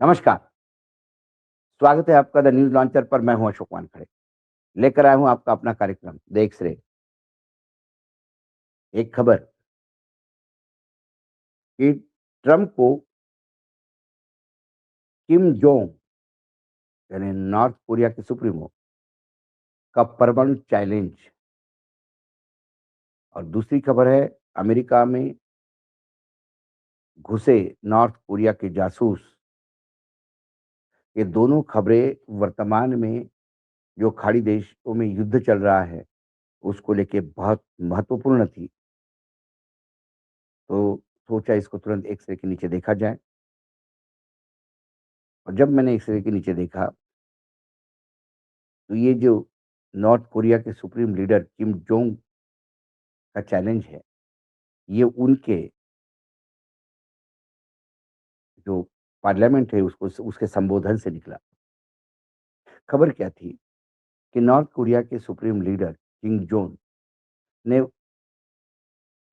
नमस्कार, स्वागत है आपका द न्यूज़ लॉन्चर पर। मैं हूं अशोक वानखड़े। लेकर आया हूं आपका अपना कार्यक्रम द एक्स-रे। एक खबर कि ट्रंप को किम जोंग यानी नॉर्थ कोरिया के सुप्रीमो का परमाणु चैलेंज। और दूसरी खबर है अमेरिका में घुसे नॉर्थ कोरिया के जासूस। ये दोनों खबरें वर्तमान में जो खाड़ी देशों में युद्ध चल रहा है, उसको लेके बहुत महत्वपूर्ण थी। तो सोचा इसको तुरंत एक्स-रे के नीचे देखा जाए। और जब मैंने एक्स-रे के नीचे देखा, तो ये जो नॉर्थ कोरिया के सुप्रीम लीडर किम जोंग का चैलेंज है, ये उनके जो पार्लियामेंट है उसको उसके संबोधन से निकला। खबर क्या थी कि नॉर्थ कोरिया के सुप्रीम लीडर किम जोंग ने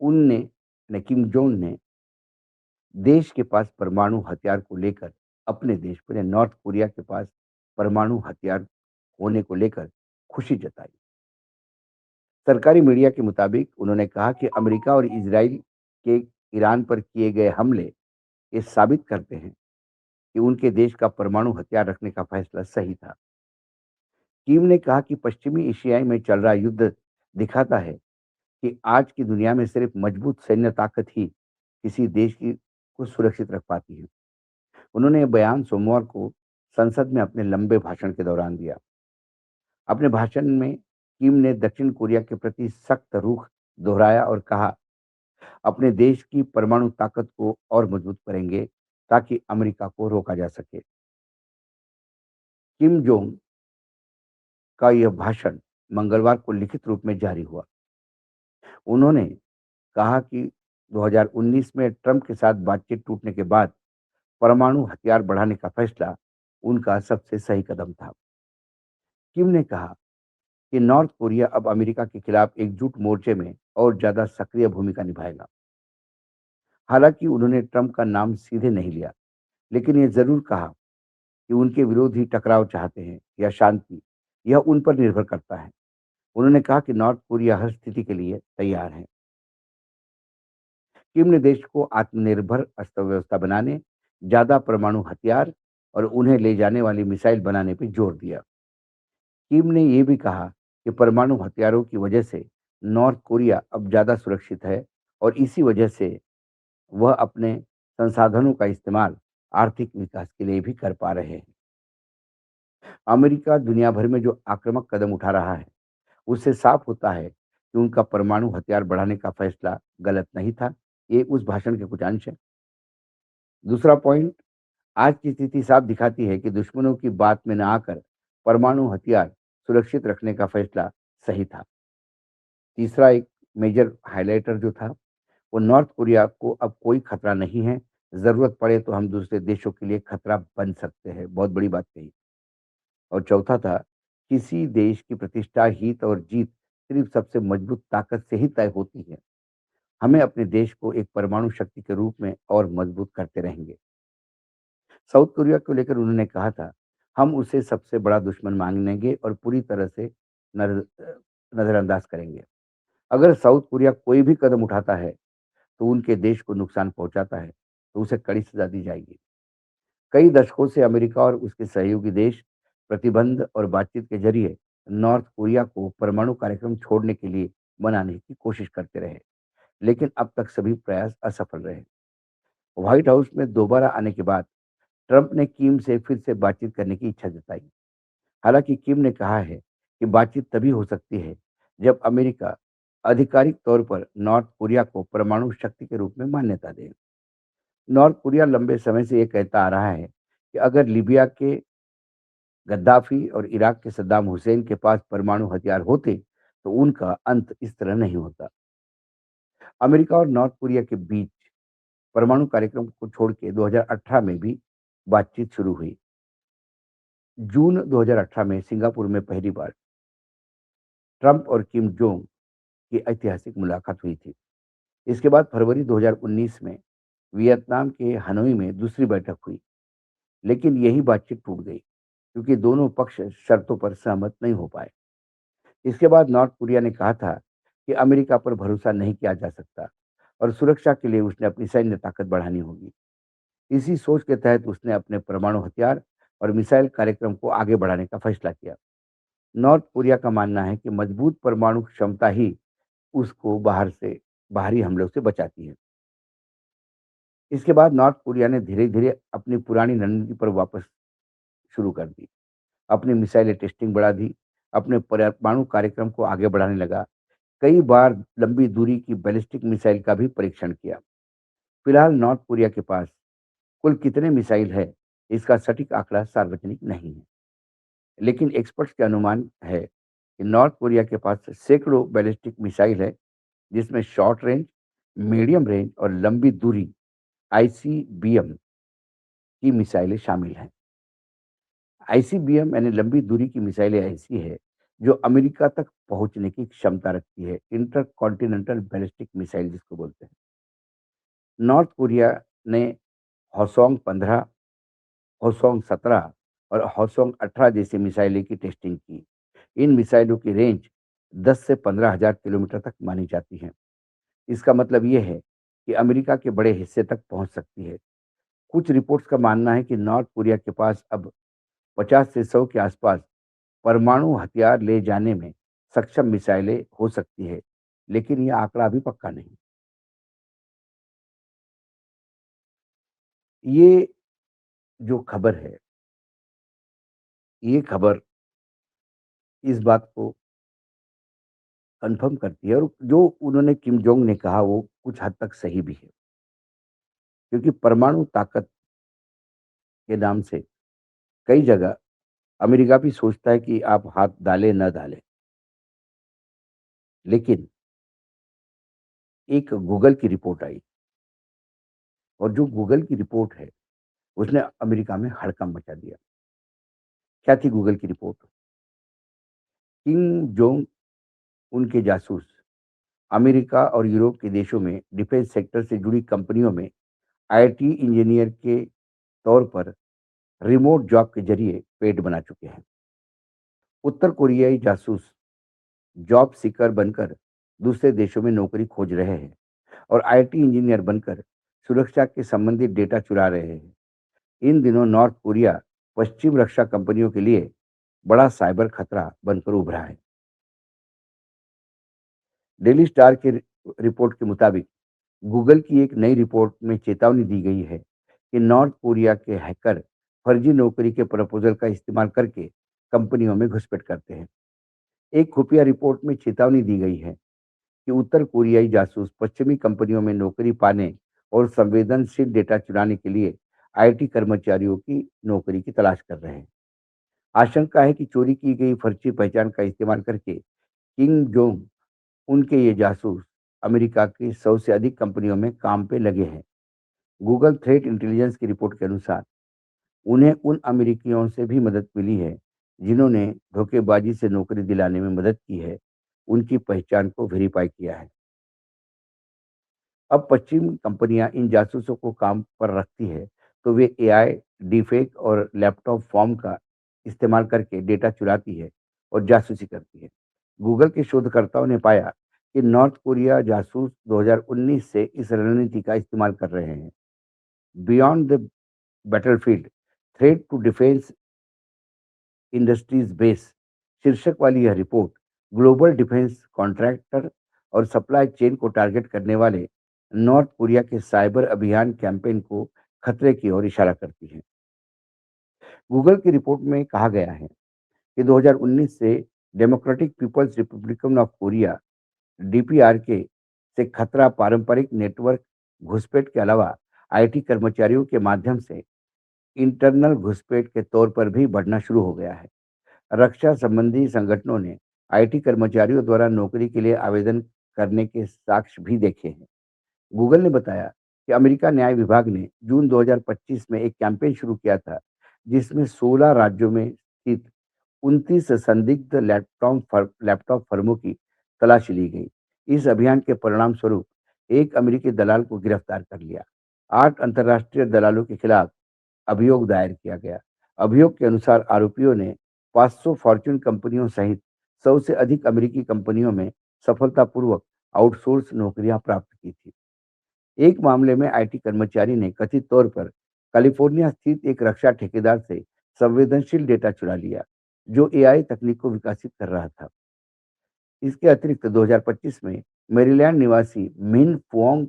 उनने ने किम जोंग ने देश के पास परमाणु हथियार को लेकर अपने देश पर यानी नॉर्थ कोरिया के पास परमाणु हथियार होने को लेकर खुशी जताई। सरकारी मीडिया के मुताबिक उन्होंने कहा कि अमेरिका और इजराइल के ईरान पर किए गए हमले ये साबित करते हैं कि उनके देश का परमाणु हथियार रखने का फैसला सही था। किम ने कहा कि पश्चिमी एशिया में चल रहा युद्ध दिखाता है कि आज की दुनिया में सिर्फ मजबूत सैन्य ताकत ही किसी देश की को सुरक्षित रख पाती है। उन्होंने यह बयान सोमवार को संसद में अपने लंबे भाषण के दौरान दिया। अपने भाषण में किम ने दक्षिण कोरिया के प्रति सख्त रुख दोहराया और कहा, अपने देश की परमाणु ताकत को और मजबूत करेंगे ताकि अमेरिका को रोका जा सके। किम जोंग का यह भाषण मंगलवार को लिखित रूप में जारी हुआ। उन्होंने कहा कि 2019 में ट्रंप के साथ बातचीत टूटने के बाद परमाणु हथियार बढ़ाने का फैसला उनका सबसे सही कदम था। किम ने कहा कि नॉर्थ कोरिया अब अमेरिका के खिलाफ एकजुट मोर्चे में और ज्यादा सक्रिय भूमिका निभाएगा। हालांकि उन्होंने ट्रंप का नाम सीधे नहीं लिया, लेकिन ये जरूर कहा कि उनके विरोधी टकराव चाहते हैं या शांति, यह उन पर निर्भर करता है। उन्होंने कहा कि नॉर्थ कोरिया हर स्थिति के लिए तैयार है। किम ने देश को आत्मनिर्भर अर्थव्यवस्था बनाने, ज्यादा परमाणु हथियार और उन्हें ले जाने वाली मिसाइल बनाने पर जोर दिया। किम ने यह भी कहा कि परमाणु हथियारों की वजह से नॉर्थ कोरिया अब ज्यादा सुरक्षित है और इसी वजह से वह अपने संसाधनों का इस्तेमाल आर्थिक विकास के लिए भी कर पा रहे हैं। अमेरिका दुनिया भर में जो आक्रामक कदम उठा रहा है, उससे साफ होता है कि उनका परमाणु हथियार बढ़ाने का फैसला गलत नहीं था। ये उस भाषण के कुछ अंश हैं। दूसरा पॉइंट, आज की स्थिति साफ दिखाती है कि दुश्मनों की बात में न आकर परमाणु हथियार सुरक्षित रखने का फैसला सही था। तीसरा एक मेजर हाइलाइटर जो था, वो नॉर्थ कोरिया को अब कोई खतरा नहीं है। ज़रूरत पड़े तो हम दूसरे देशों के लिए खतरा बन सकते हैं। बहुत बड़ी बात कही। और चौथा था, किसी देश की प्रतिष्ठा, हित और जीत सिर्फ सबसे मजबूत ताकत से ही तय होती है। हमें अपने देश को एक परमाणु शक्ति के रूप में और मजबूत करते रहेंगे। साउथ कोरिया को लेकर उन्होंने कहा था, हम उसे सबसे बड़ा दुश्मन मानेंगे और पूरी तरह से नज़रअंदाज करेंगे। अगर साउथ कोरिया कोई भी कदम उठाता है, तो उनके देश को नुकसान पहुंचाता है, तो उसे कड़ी सजा दी जाएगी। कई दशकों से अमेरिका और उसके सहयोगी देश प्रतिबंध और बातचीत के जरिए नॉर्थ कोरिया को परमाणु कार्यक्रम छोड़ने के लिए मनाने की कोशिश करते रहे, लेकिन अब तक सभी प्रयास असफल रहे। व्हाइट हाउस में दोबारा आने के बाद ट्रंप ने किम से फिर से बातचीत करने की इच्छा जताई। हालांकि किम ने कहा है कि बातचीत तभी हो सकती है जब अमेरिका आधिकारिक तौर पर नॉर्थ कोरिया को परमाणु शक्ति के रूप में मान्यता दे। नॉर्थ कोरिया लंबे समय से ये कहता आ रहा है कि अगर लीबिया के गद्दाफी और इराक के सद्दाम हुसैन के पास परमाणु हथियार होते, तो उनका अंत इस तरह नहीं होता। अमेरिका और नॉर्थ कोरिया के बीच परमाणु कार्यक्रम को छोड़ के 2018 में भी बातचीत शुरू हुई। जून 2018 में सिंगापुर में पहली बार ट्रंप और किम जोंग की ऐतिहासिक मुलाकात हुई थी। इसके बाद फरवरी 2019 में वियतनाम के हनोई में दूसरी बैठक हुई। लेकिन यही बातचीत टूट गई क्योंकि दोनों पक्ष शर्तों पर सहमत नहीं हो पाए। इसके बाद नॉर्थ कोरिया ने कहा था कि अमेरिका पर भरोसा नहीं किया जा सकता और सुरक्षा के लिए उसने अपनी सैन्य ताकत बढ़ानी होगी। इसी सोच के तहत उसने अपने परमाणु हथियार और मिसाइल कार्यक्रम को आगे बढ़ाने का फैसला किया। नॉर्थ कोरिया का मानना है कि मजबूत परमाणु क्षमता ही उसको बाहरी हमलों से बचाती है। इसके बाद नॉर्थ कोरिया ने धीरे-धीरे अपनी पुरानी रणनीति पर वापस शुरू कर दी। अपनी मिसाइलें टेस्टिंग बढ़ा दी, अपने परमाणु कार्यक्रम को आगे बढ़ाने लगा। कई बार लंबी दूरी की बैलिस्टिक मिसाइल का भी परीक्षण किया। फिलहाल नॉर्थ कोरिया के पास कुल कितने मिसाइल है, इसका सटीक आंकड़ा सार्वजनिक नहीं है। लेकिन एक्सपर्ट्स का अनुमान है कि नॉर्थ कोरिया के पास सैकड़ों बैलिस्टिक मिसाइल है, जिसमें शॉर्ट रेंज, मीडियम रेंज और लंबी दूरी आईसीबीएम की मिसाइलें शामिल हैं। आईसीबीएम यानी लंबी दूरी की मिसाइलें ऐसी है जो अमेरिका तक पहुंचने की क्षमता रखती है। इंटर कॉन्टिनेंटल बैलिस्टिक मिसाइल जिसको बोलते हैं। नॉर्थ कोरिया ने हॉसोंग 15, हॉसोंग 17 और हॉसोंग 18 जैसी मिसाइलें की टेस्टिंग की। इन मिसाइलों की रेंज 10 से 15,000 किलोमीटर तक मानी जाती है। इसका मतलब ये है कि अमेरिका के बड़े हिस्से तक पहुंच सकती है। कुछ रिपोर्ट्स का मानना है कि नॉर्थ कोरिया के पास अब 50 से 100 के आसपास परमाणु हथियार ले जाने में सक्षम मिसाइलें हो सकती है, लेकिन यह आंकड़ा अभी पक्का नहीं। ये जो खबर है, ये खबर इस बात को कन्फर्म करती है और जो उन्होंने किम जोंग ने कहा वो कुछ हद तक सही भी है। क्योंकि परमाणु ताकत के नाम से कई जगह अमेरिका भी सोचता है कि आप हाथ डालें न डालें। लेकिन एक गूगल की रिपोर्ट आई और जो गूगल की रिपोर्ट है, उसने अमेरिका में हड़कंप मचा दिया। क्या थी गूगल की रिपोर्ट? किम जोंग उनके जासूस अमेरिका और यूरोप के देशों में डिफेंस सेक्टर से जुड़ी कंपनियों में आईटी इंजीनियर के तौर पर रिमोट जॉब के जरिए पेट बना चुके हैं। उत्तर कोरियाई जासूस जॉब सीकर बनकर दूसरे देशों में नौकरी खोज रहे हैं और आईटी इंजीनियर बनकर सुरक्षा के संबंधित डेटा चुरा रहे हैं। इन दिनों नॉर्थ कोरिया पश्चिम रक्षा कंपनियों के लिए बड़ा साइबर खतरा बनकर उभरा है। डेली स्टार के रिपोर्ट के मुताबिक गूगल की एक नई रिपोर्ट में चेतावनी दी गई है कि नॉर्थ कोरिया के हैकर फर्जी नौकरी के प्रपोजल का इस्तेमाल करके कंपनियों में घुसपैठ करते हैं। एक खुफिया रिपोर्ट में चेतावनी दी गई है कि उत्तर कोरियाई जासूस पश्चिमी कंपनियों में नौकरी पाने और संवेदनशील डेटा चुराने के लिए आईटी कर्मचारियों की नौकरी की तलाश कर रहे हैं। आशंका है कि चोरी की गई फर्जी पहचान का इस्तेमाल करके किंग जोंग उनके ये जासूस अमेरिका की 100 से अधिक कंपनियों में काम पे लगे हैं। गूगल थ्रेट इंटेलिजेंस की रिपोर्ट के अनुसार उन्हें उन अमेरिकियों से भी मदद मिली है जिन्होंने धोखेबाजी से नौकरी दिलाने में मदद की है, उनकी पहचान को वेरीफाई किया है। अब पश्चिमी कंपनियां इन जासूसों को काम पर रखती है तो वे एआई, डीफेक और लैपटॉप फॉर्म का इस्तेमाल करके डेटा चुराती है और जासूसी करती है। गूगल के शोधकर्ताओं ने पाया कि नॉर्थ कोरिया जासूस 2019 से इस रणनीति का इस्तेमाल कर रहे हैं। Beyond the battlefield threat to defense industries base शीर्षक वाली यह रिपोर्ट ग्लोबल डिफेंस कॉन्ट्रैक्टर और सप्लाई चेन को टारगेट करने वाले नॉर्थ कोरिया के साइबर अभियान कैंपेन को खतरे की ओर इशारा करती है। गूगल की रिपोर्ट में कहा गया है कि 2019 से Democratic People's Republican of Korea DPRK से खतरा पारंपरिक नेटवर्क घुसपैठ के अलावा आईटी कर्मचारियों के माध्यम से इंटरनल घुसपैठ के तौर पर भी बढ़ना शुरू हो गया है। रक्षा संबंधी संगठनों ने आईटी कर्मचारियों द्वारा नौकरी के लिए आवेदन करने के साक्ष्य भी देखे हैं। गूगल ने बताया कि अमेरिका न्याय विभाग ने जून 2025 में एक कैंपेन शुरू किया था जिसमें 16 राज्यों में स्थित 29 संदिग्ध लैपटॉप फर्मों की तलाशी ली गई। इस अभियान के परिणाम स्वरूप एक अमेरिकी दलाल को गिरफ्तार कर लिया। 8 अंतर्राष्ट्रीय दलालों के खिलाफ अभियोग दायर किया गया। अभियोग के अनुसार आरोपियों ने 500 फॉर्च्यून कंपनियों सहित 100 से अधिक अमेरिकी कंपनियों में सफलतापूर्वक आउटसोर्स नौकरियां प्राप्त की थी। एक मामले में आईटी कर्मचारी ने कथित तौर पर कैलिफोर्निया स्थित एक रक्षा ठेकेदार से संवेदनशील डेटा चुरा लिया, जो एआई तकनीक को विकसित कर रहा था। इसके अतिरिक्त 2025 में मैरीलैंड निवासी मिन फुओंग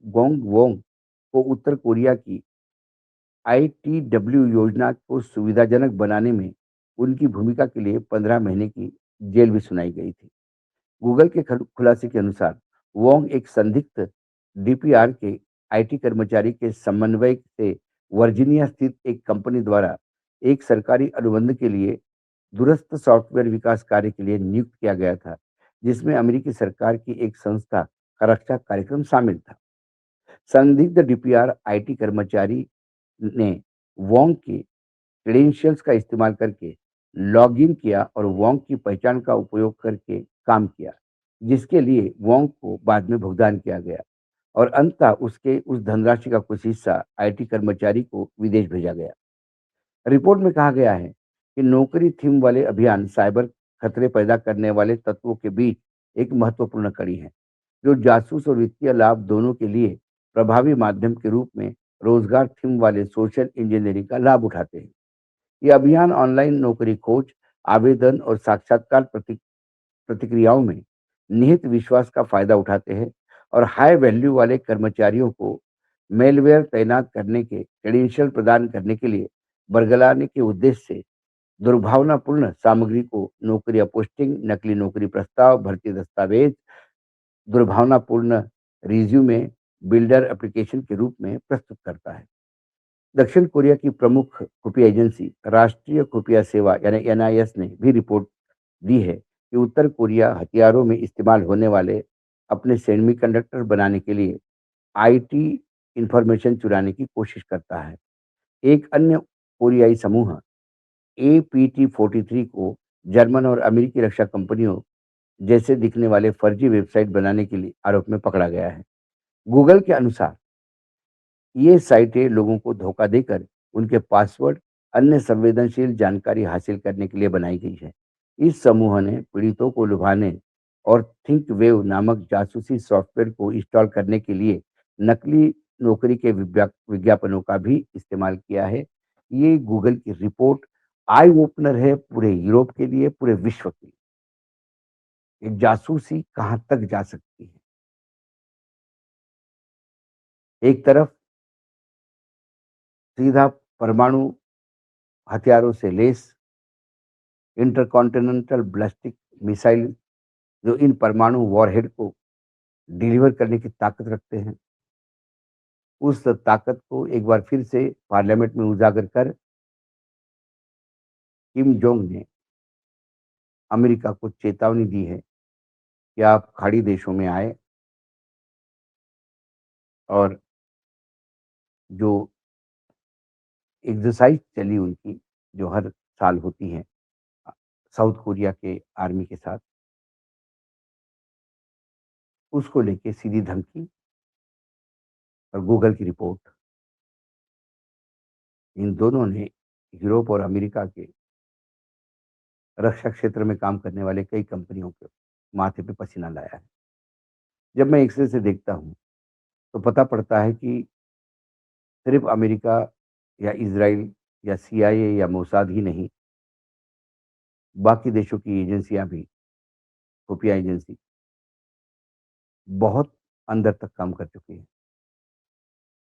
गोंग वोंग को उत्तर कोरिया की आईटीडब्ल्यू योजना को सुविधाजनक बनाने में उनकी भूमिका के लिए 15 महीने की जेल भी सुनाई गई थी। गूगल के खुलासे के अनुसार वोंग एक संदिग्ध डीपीआर के आईटी कर्मचारी के समन्वय से वर्जीनिया स्थित एक कंपनी द्वारा एक सरकारी अनुबंध के लिए दूरस्थ सॉफ्टवेयर विकास कार्य के लिए नियुक्त किया गया था, जिसमें अमेरिकी सरकार की एक संस्था का रक्षा कार्यक्रम शामिल था। संदिग्ध डीपीआर आईटी कर्मचारी ने वोंग के क्रेडेंशियल्स का इस्तेमाल करके लॉगिन किया और वोंग की पहचान का उपयोग करके काम किया, जिसके लिए वोंग को बाद में भुगतान किया गया और अंततः उसके उस धनराशि का कुछ हिस्सा आईटी कर्मचारी को विदेश भेजा गया। रिपोर्ट में कहा गया है कि नौकरी थीम वाले अभियान साइबर खतरे पैदा करने वाले तत्वों के बीच एक महत्वपूर्ण कड़ी है, जो जासूस और वित्तीय लाभ दोनों के लिए प्रभावी माध्यम के रूप में रोजगार थीम वाले सोशल इंजीनियरिंग का लाभ उठाते हैं। ये अभियान ऑनलाइन नौकरी खोज, आवेदन और साक्षात्कार प्रतिक्रियाओं में निहित विश्वास का फायदा उठाते हैं और हाई वैल्यू वाले कर्मचारियों को मेलवेयर तैनात करने के क्रेडेंशियल प्रदान करने के लिए बरगलाने के उद्देश्य से दुर्भावनापूर्ण सामग्री को नौकरी पोस्टिंग, नकली नौकरी प्रस्ताव, भर्ती दस्तावेज, दुर्भावनापूर्ण रिज्यूमे बिल्डर एप्लीकेशन के रूप में प्रस्तुत करता है। दक्षिण कोरिया की प्रमुख खुफिया एजेंसी राष्ट्रीय खुफिया सेवा यानी एनआईएस ने भी रिपोर्ट दी है कि उत्तर कोरिया हथियारों में इस्तेमाल होने वाले अपने सेमीकंडक्टर बनाने के लिए आईटी इंफॉर्मेशन चुराने की कोशिश करता है। एक अन्य कोरियाई समूह एपीटी 43 को जर्मन और अमेरिकी रक्षा कंपनियों जैसे दिखने वाले फर्जी वेबसाइट बनाने के लिए आरोप में पकड़ा गया है। गूगल के अनुसार ये साइटें लोगों को धोखा देकर उनके पासवर्ड, अन्य संवेदनशील जानकारी हासिल करने के लिए बनाई गई है। इस समूह ने पीड़ितों को लुभाने और थिंक वेव नामक जासूसी सॉफ्टवेयर को इंस्टॉल करने के लिए नकली नौकरी के विज्ञापनों का भी इस्तेमाल किया है। ये गूगल की रिपोर्ट आई ओपनर है पूरे यूरोप के लिए, पूरे विश्व के लिए। ये जासूसी कहाँ तक जा सकती है। एक तरफ सीधा परमाणु हथियारों से लैस इंटरकॉन्टिनेंटल बैलिस्टिक मिसाइल, जो इन परमाणु वॉरहेड को डिलीवर करने की ताकत रखते हैं। उस ताकत को एक बार फिर से पार्लियामेंट में उजागर कर किम जोंग ने अमेरिका को चेतावनी दी है कि आप खाड़ी देशों में आए और जो एक्सरसाइज चली उनकी, जो हर साल होती है साउथ कोरिया के आर्मी के साथ, उसको लेके सीधी धमकी और गूगल की रिपोर्ट, इन दोनों ने यूरोप और अमेरिका के रक्षा क्षेत्र में काम करने वाले कई कंपनियों के माथे पे पसीना लाया है। जब मैं एक्सरे से देखता हूँ, तो पता पड़ता है कि सिर्फ अमेरिका या इज़राइल या सीआईए या मोसाद ही नहीं, बाकी देशों की एजेंसियाँ भी, खुफिया एजेंसी, बहुत अंदर तक काम कर चुकी हैं।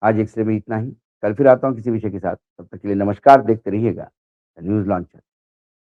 आज एक्सरे में इतना ही। कल फिर आता हूँ किसी विषय के साथ। तब तक के लिए नमस्कार, देखते रहिएगा न्यूज़ लॉन्चर।